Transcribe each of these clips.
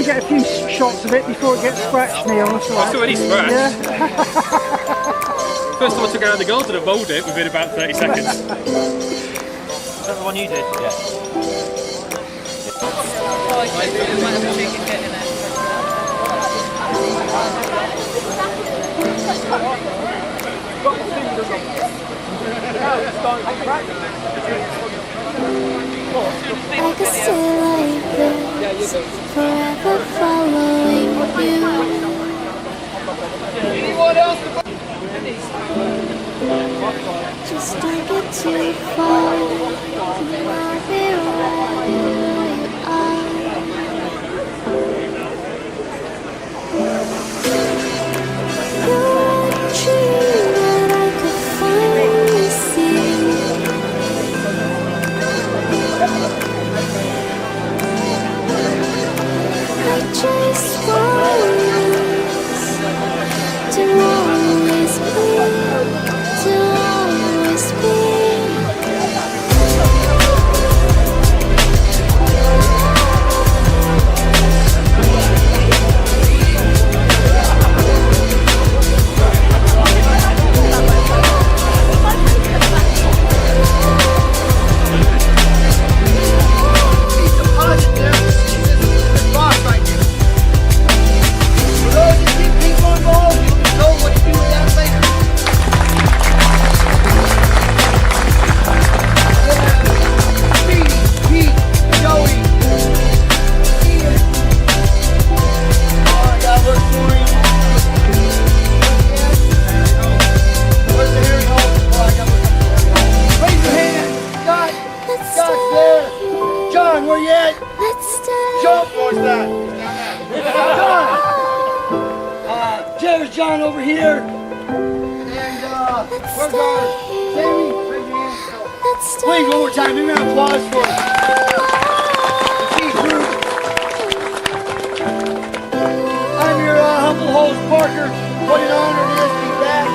Get a few shots of it before it gets scratched, Neil. That's It's already scratched. Yeah. First time I took it out of the garden and mowed it within about 30 seconds. Is that the one you did? Yeah. I could stay like this, forever following you. Anyone else? Just don't get too far, and I'll be right where you are. You're a dream that I could finally see. I just want us to always be. John over here, and where's our Sammy? Raise your hand. Please, one more time, give me an applause for the group. I'm your humble host, Parker. What an honor it is to be back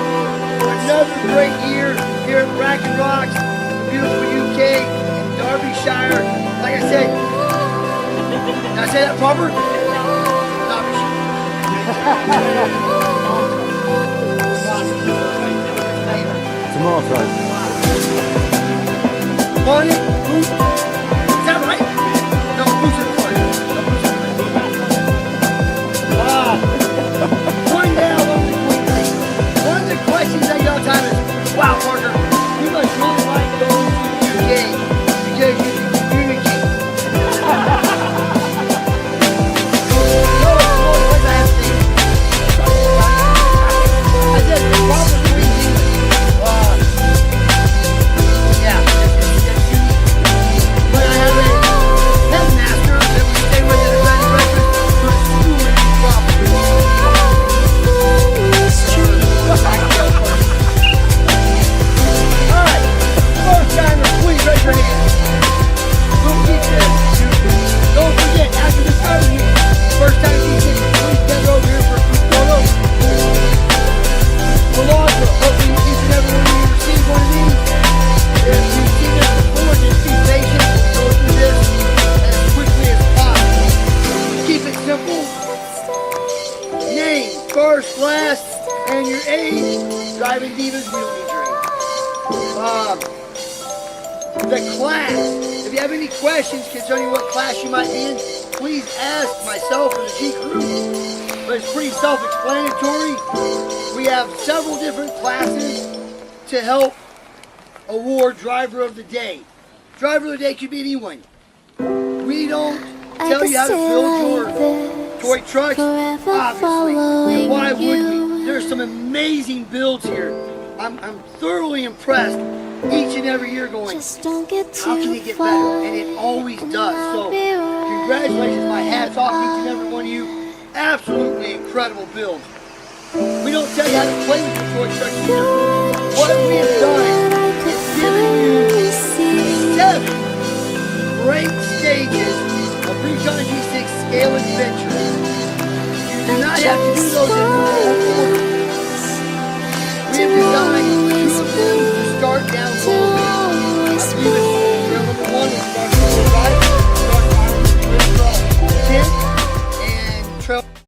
for another great year here at Bracken Rocks, beautiful UK, in Derbyshire. Like I said, did I say that proper? Derbyshire. Tomato. Bonnie, is that right? No, who's in front? One down, one of the questions I get all the time is, wow, Parker, you must really like going to the UK because you can communicate. No, it's the only place I have seen. I said, probably yeah. the class. If you have any questions concerning what class you might be in, please ask myself or the G crew. But it's pretty self-explanatory. We have several different classes to help award Driver of the Day. Driver of the Day could be anyone. We don't tell you how to build your toy trucks, obviously. And why would we? There's some amazing builds here. I'm thoroughly impressed each and every year going, how can it get better? And it always does. So congratulations, my hat's off to each and every one of you. Absolutely incredible builds. We don't tell you how to play with your toy trucks either. What we have done is given you 7 great stages of Brieifing G6 Scale Adventure. You do not have to do those in normal order.